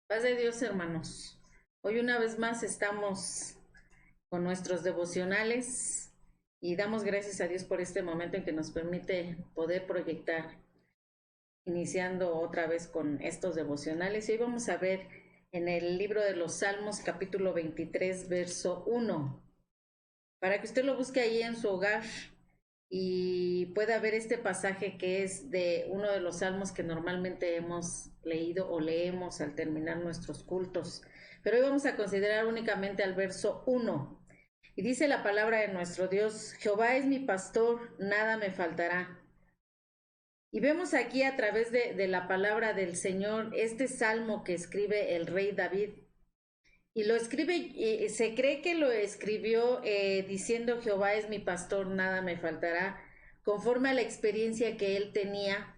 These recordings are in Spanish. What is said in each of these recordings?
Paz de Dios, hermanos. Hoy una vez más estamos con nuestros devocionales y damos gracias a Dios por este momento en que nos permite poder proyectar, iniciando otra vez con estos devocionales. Y hoy vamos a ver en el libro de los Salmos, capítulo 23, verso 1, para que usted lo busque ahí en su hogar y pueda ver este pasaje que es de uno de los salmos que normalmente hemos leído o leemos al terminar nuestros cultos. Pero hoy vamos a considerar únicamente al verso 1. Y dice la palabra de nuestro Dios: Jehová es mi pastor, nada me faltará. Y vemos aquí a través de la palabra del Señor este salmo que escribe el rey David. Y lo escribe, se cree que lo escribió diciendo: Jehová es mi pastor, nada me faltará, conforme a la experiencia que él tenía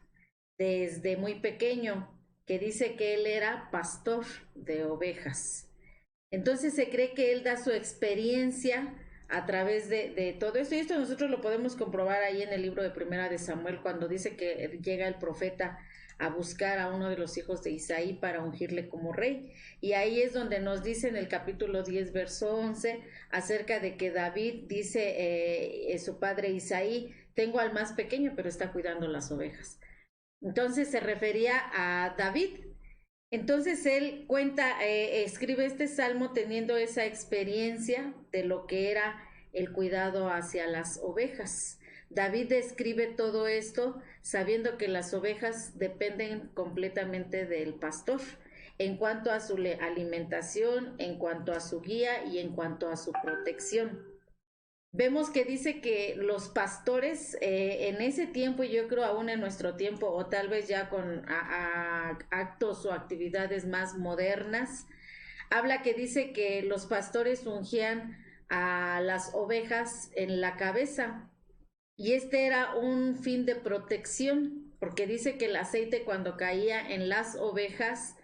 desde muy pequeño, que dice que él era pastor de ovejas. Entonces se cree que él da su experiencia a través de todo esto. Y esto nosotros lo podemos comprobar ahí en el libro de Primera de Samuel, cuando dice que llega el profeta a buscar a uno de los hijos de Isaí para ungirle como rey. Y ahí es donde nos dice en el capítulo 10, verso 11, acerca de que David dice, su padre Isaí: tengo al más pequeño, pero está cuidando las ovejas. Entonces se refería a David. Entonces él cuenta, escribe este salmo teniendo esa experiencia de lo que era el cuidado hacia las ovejas. David describe todo esto sabiendo que las ovejas dependen completamente del pastor en cuanto a su alimentación, en cuanto a su guía y en cuanto a su protección. Vemos que dice que los pastores en ese tiempo, y yo creo aún en nuestro tiempo, o tal vez ya con actos o actividades más modernas, habla que dice que los pastores ungían a las ovejas en la cabeza, y este era un fin de protección, porque dice que el aceite cuando caía en las ovejas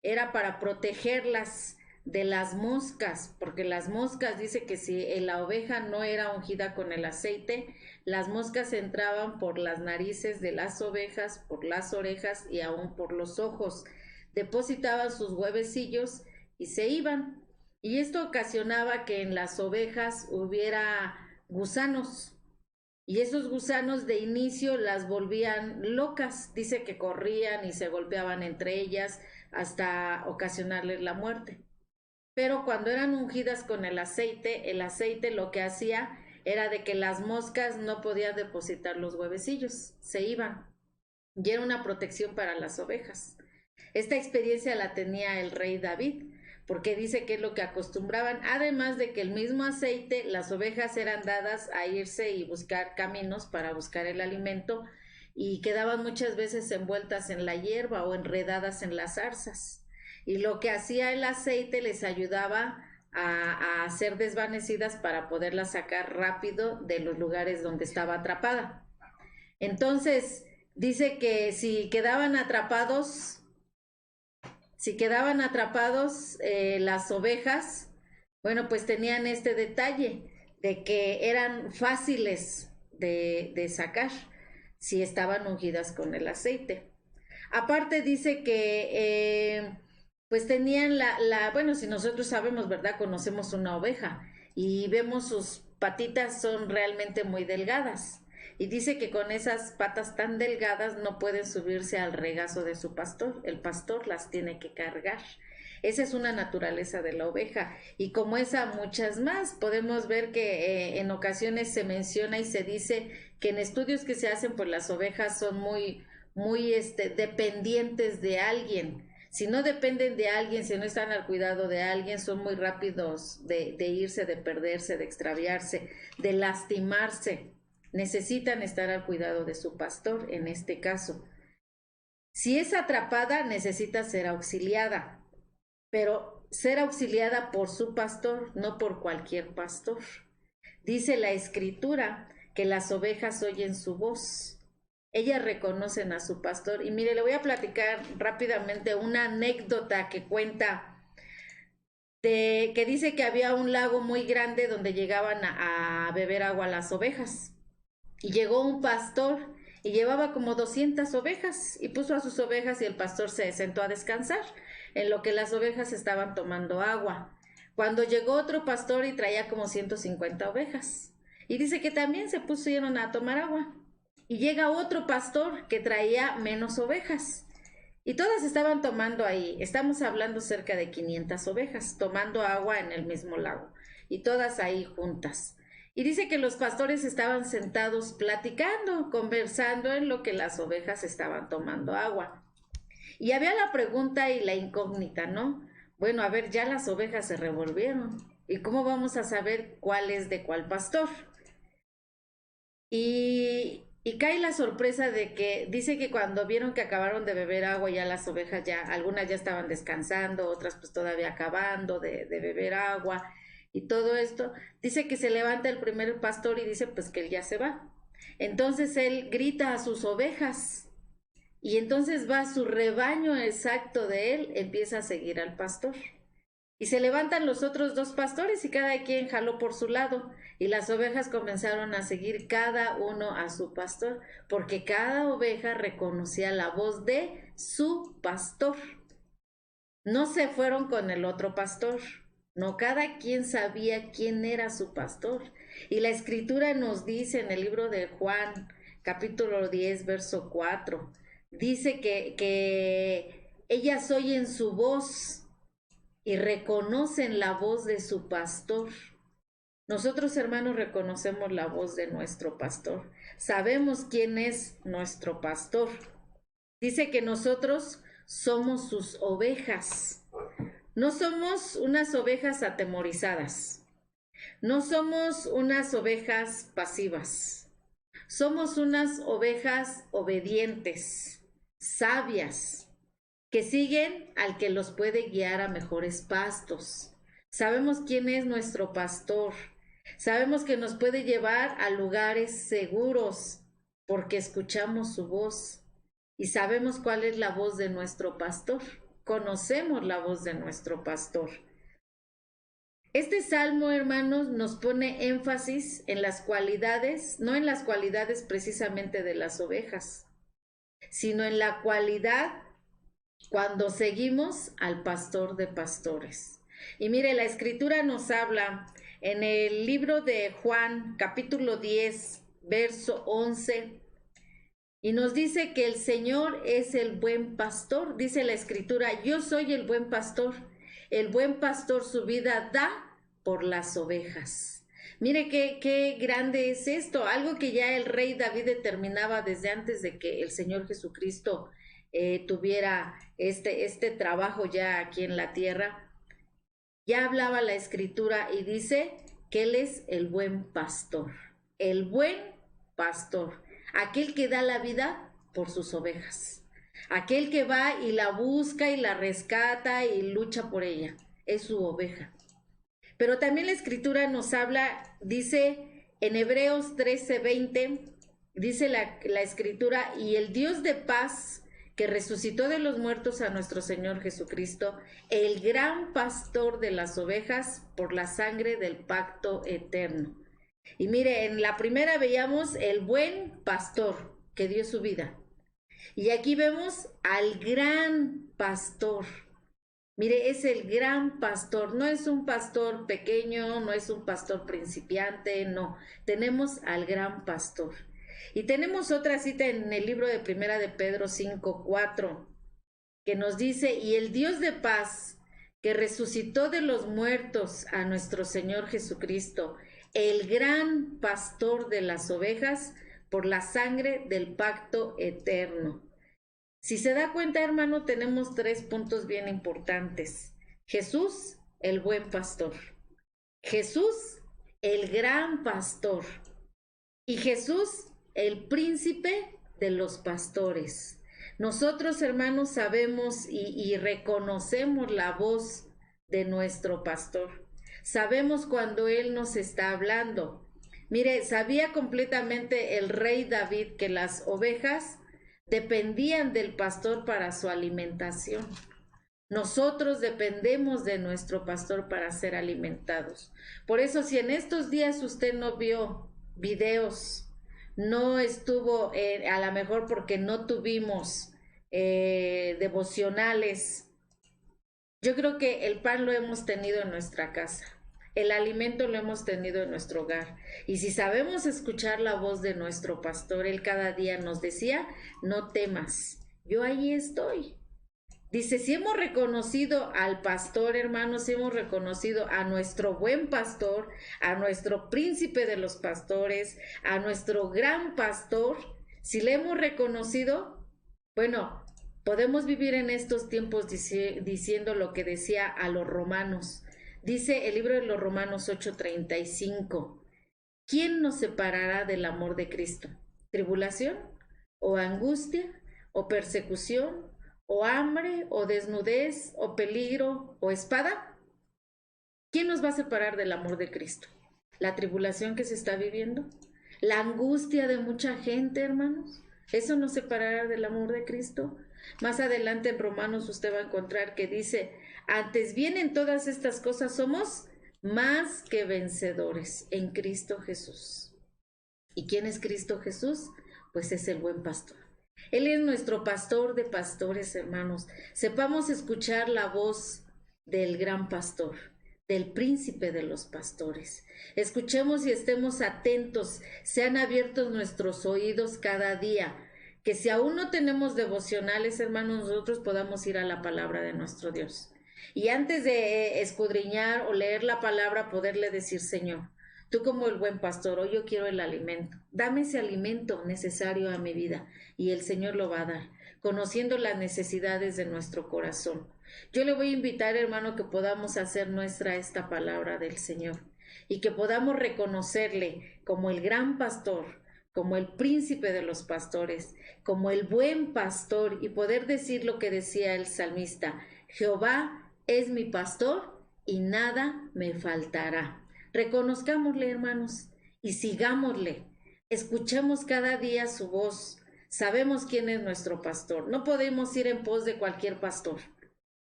era para protegerlas de las moscas, porque las moscas, dice que si la oveja no era ungida con el aceite, las moscas entraban por las narices de las ovejas, por las orejas y aún por los ojos, depositaban sus huevecillos y se iban. Y esto ocasionaba que en las ovejas hubiera gusanos, y esos gusanos de inicio las volvían locas, dice que corrían y se golpeaban entre ellas hasta ocasionarles la muerte. Pero cuando eran ungidas con el aceite lo que hacía era de que las moscas no podían depositar los huevecillos, se iban. Y era una protección para las ovejas. Esta experiencia la tenía el rey David, porque dice que es lo que acostumbraban, además de que el mismo aceite, las ovejas eran dadas a irse y buscar caminos para buscar el alimento, y quedaban muchas veces envueltas en la hierba o enredadas en las zarzas. Y lo que hacía el aceite les ayudaba a ser desvanecidas para poderlas sacar rápido de los lugares donde estaba atrapada. Entonces, dice que si quedaban atrapados las ovejas, bueno, pues tenían este detalle de que eran fáciles de sacar si estaban ungidas con el aceite. Aparte dice que pues tenían bueno, si nosotros sabemos, ¿verdad? Conocemos una oveja y vemos sus patitas son realmente muy delgadas. Y dice que con esas patas tan delgadas no pueden subirse al regazo de su pastor. El pastor las tiene que cargar. Esa es una naturaleza de la oveja. Y como esa, muchas más. Podemos ver que en ocasiones se menciona y se dice que en estudios que se hacen, pues las ovejas son muy dependientes de alguien. Si no dependen de alguien, si no están al cuidado de alguien, son muy rápidos de irse, de perderse, de extraviarse, de lastimarse. Necesitan estar al cuidado de su pastor en este caso. Si es atrapada, necesita ser auxiliada, pero ser auxiliada por su pastor, no por cualquier pastor. Dice la escritura que las ovejas oyen su voz. Ellas reconocen a su pastor. Y mire, le voy a platicar rápidamente una anécdota que cuenta que dice que había un lago muy grande donde llegaban a beber agua las ovejas. Y llegó un pastor y llevaba como 200 ovejas y puso a sus ovejas y el pastor se sentó a descansar, en lo que las ovejas estaban tomando agua. Cuando llegó otro pastor y traía como 150 ovejas. Y dice que también se pusieron a tomar agua. Y llega otro pastor que traía menos ovejas. Y todas estaban tomando ahí. Estamos hablando cerca de 500 ovejas, tomando agua en el mismo lago. Y todas ahí juntas. Y dice que los pastores estaban sentados platicando, conversando en lo que las ovejas estaban tomando agua. Y había la pregunta y la incógnita, ¿no? Bueno, a ver, ya las ovejas se revolvieron. ¿Y cómo vamos a saber cuál es de cuál pastor? Y cae la sorpresa de que dice que cuando vieron que acabaron de beber agua, ya las ovejas ya, algunas ya estaban descansando, otras pues todavía acabando de beber agua y todo esto, dice que se levanta el primer pastor y dice pues que él ya se va. Entonces él grita a sus ovejas y entonces va su rebaño exacto de él, empieza a seguir al pastor. Y se levantan los otros dos pastores y cada quien jaló por su lado, y las ovejas comenzaron a seguir cada uno a su pastor, porque cada oveja reconocía la voz de su pastor. No se fueron con el otro pastor, no, cada quien sabía quién era su pastor. Y la escritura nos dice en el libro de Juan, capítulo 10, verso 4, dice que ellas oyen su voz y reconocen la voz de su pastor. Nosotros, hermanos, reconocemos la voz de nuestro pastor. Sabemos quién es nuestro pastor. Dice que nosotros somos sus ovejas. No somos unas ovejas atemorizadas. No somos unas ovejas pasivas. Somos unas ovejas obedientes, sabias, que siguen al que los puede guiar a mejores pastos. Sabemos quién es nuestro pastor. Sabemos que nos puede llevar a lugares seguros porque escuchamos su voz y sabemos cuál es la voz de nuestro pastor. Conocemos la voz de nuestro pastor. Este salmo, hermanos, nos pone énfasis en las cualidades, no en las cualidades precisamente de las ovejas, sino en la cualidad cuando seguimos al pastor de pastores. Y mire, la escritura nos habla en el libro de Juan, capítulo 10, verso 11, y nos dice que el Señor es el buen pastor. Dice la escritura, yo soy el buen pastor su vida da por las ovejas. Mire qué grande es esto, algo que ya el rey David determinaba desde antes de que el Señor Jesucristo tuviera este trabajo ya aquí en la tierra. Ya hablaba la escritura y dice que Él es el buen pastor, aquel que da la vida por sus ovejas, aquel que va y la busca y la rescata y lucha por ella, es su oveja. Pero también la escritura nos habla, dice en Hebreos 13:20, dice la escritura, y el Dios de paz que resucitó de los muertos a nuestro Señor Jesucristo, el gran pastor de las ovejas, por la sangre del pacto eterno. Y mire, en la primera veíamos el buen pastor que dio su vida. Y aquí vemos al gran pastor. Mire, es el gran pastor, no es un pastor pequeño, no es un pastor principiante, no, tenemos al gran pastor. Y tenemos otra cita en el libro de Primera de Pedro 5:4, que nos dice, y el Dios de paz, que resucitó de los muertos a nuestro Señor Jesucristo, el gran pastor de las ovejas, por la sangre del pacto eterno. Si se da cuenta, hermano, tenemos 3 puntos bien importantes. Jesús, el buen pastor. Jesús, el gran pastor. Y Jesús, el príncipe de los pastores. Nosotros, hermanos, sabemos y reconocemos la voz de nuestro pastor. Sabemos cuando Él nos está hablando. Mire, sabía completamente el rey David que las ovejas dependían del pastor para su alimentación. Nosotros dependemos de nuestro pastor para ser alimentados. Por eso, si en estos días usted no vio videos no estuvo, a lo mejor porque no tuvimos devocionales. Yo creo que el pan lo hemos tenido en nuestra casa, el alimento lo hemos tenido en nuestro hogar. Y si sabemos escuchar la voz de nuestro pastor, él cada día nos decía, no temas, yo ahí estoy. Dice, si hemos reconocido al pastor, hermanos, si hemos reconocido a nuestro buen pastor, a nuestro príncipe de los pastores, a nuestro gran pastor, si le hemos reconocido, bueno, podemos vivir en estos tiempos diciendo lo que decía a los romanos. Dice el libro de los Romanos 8:35, ¿quién nos separará del amor de Cristo? ¿Tribulación? ¿O angustia? ¿O persecución? ¿O hambre? ¿O desnudez? ¿O peligro? ¿O espada? ¿Quién nos va a separar del amor de Cristo? ¿La tribulación que se está viviendo? ¿La angustia de mucha gente, hermanos? ¿Eso nos separará del amor de Cristo? Más adelante en Romanos usted va a encontrar que dice, antes bien en todas estas cosas somos más que vencedores en Cristo Jesús. ¿Y quién es Cristo Jesús? Pues es el buen pastor. Él es nuestro pastor de pastores, hermanos. Sepamos escuchar la voz del gran pastor, del príncipe de los pastores. Escuchemos y estemos atentos, sean abiertos nuestros oídos cada día, que si aún no tenemos devocionales, hermanos, nosotros podamos ir a la palabra de nuestro Dios. Y antes de escudriñar o leer la palabra, poderle decir, Señor, tú como el buen pastor, hoy yo quiero el alimento. Dame ese alimento necesario a mi vida y el Señor lo va a dar, conociendo las necesidades de nuestro corazón. Yo le voy a invitar, hermano, que podamos hacer nuestra esta palabra del Señor y que podamos reconocerle como el gran pastor, como el príncipe de los pastores, como el buen pastor y poder decir lo que decía el salmista, Jehová es mi pastor y nada me faltará. Reconozcámosle, hermanos, y sigámosle. Escuchemos cada día su voz. Sabemos quién es nuestro pastor. No podemos ir en pos de cualquier pastor.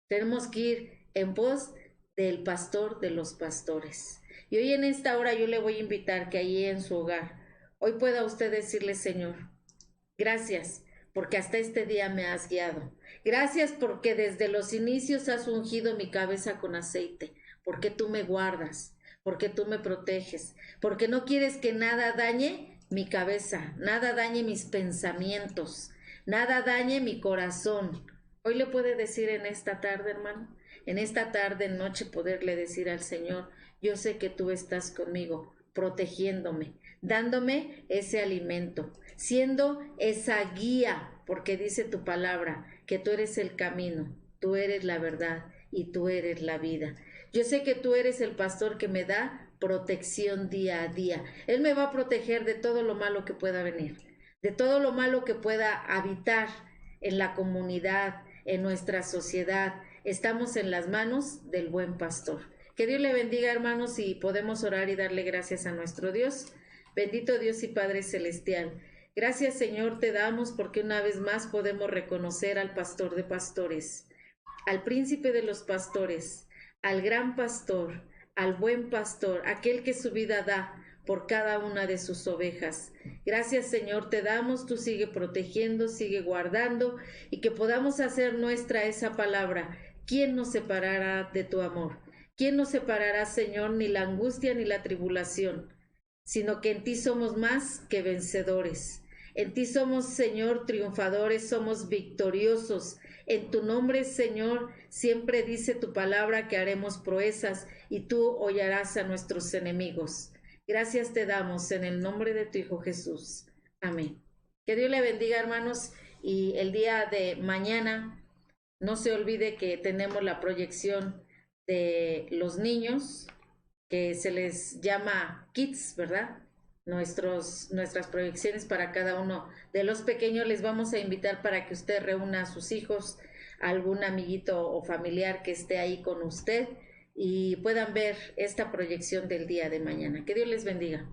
Tenemos que ir en pos del pastor de los pastores. Y hoy en esta hora yo le voy a invitar que allí en su hogar, hoy pueda usted decirle, Señor, gracias porque hasta este día me has guiado. Gracias porque desde los inicios has ungido mi cabeza con aceite, porque tú me guardas, porque tú me proteges, porque no quieres que nada dañe mi cabeza, nada dañe mis pensamientos, nada dañe mi corazón. Hoy le puede decir en esta tarde, hermano, en esta tarde, noche, poderle decir al Señor, yo sé que tú estás conmigo, protegiéndome, dándome ese alimento, siendo esa guía, porque dice tu palabra, que tú eres el camino, tú eres la verdad y tú eres la vida. Yo sé que tú eres el pastor que me da protección día a día. Él me va a proteger de todo lo malo que pueda venir, de todo lo malo que pueda habitar en la comunidad, en nuestra sociedad. Estamos en las manos del buen pastor. Que Dios le bendiga, hermanos, y podemos orar y darle gracias a nuestro Dios. Bendito Dios y Padre Celestial. Gracias, Señor, te damos porque una vez más podemos reconocer al pastor de pastores, al príncipe de los pastores, al gran pastor, al buen pastor, aquel que su vida da por cada una de sus ovejas. Gracias, Señor, te damos, tú sigue protegiendo, sigue guardando y que podamos hacer nuestra esa palabra. ¿Quién nos separará de tu amor? ¿Quién nos separará, Señor, ni la angustia ni la tribulación? Sino que en ti somos más que vencedores. En ti somos, Señor, triunfadores, somos victoriosos. En tu nombre, Señor, siempre dice tu palabra que haremos proezas y tú hollarás a nuestros enemigos. Gracias te damos en el nombre de tu Hijo Jesús. Amén. Que Dios le bendiga, hermanos, y el día de mañana no se olvide que tenemos la proyección de los niños, que se les llama Kids, ¿verdad? Nuestras proyecciones para cada uno de los pequeños. Les vamos a invitar para que usted reúna a sus hijos, a algún amiguito o familiar que esté ahí con usted y puedan ver esta proyección del día de mañana. Que Dios les bendiga.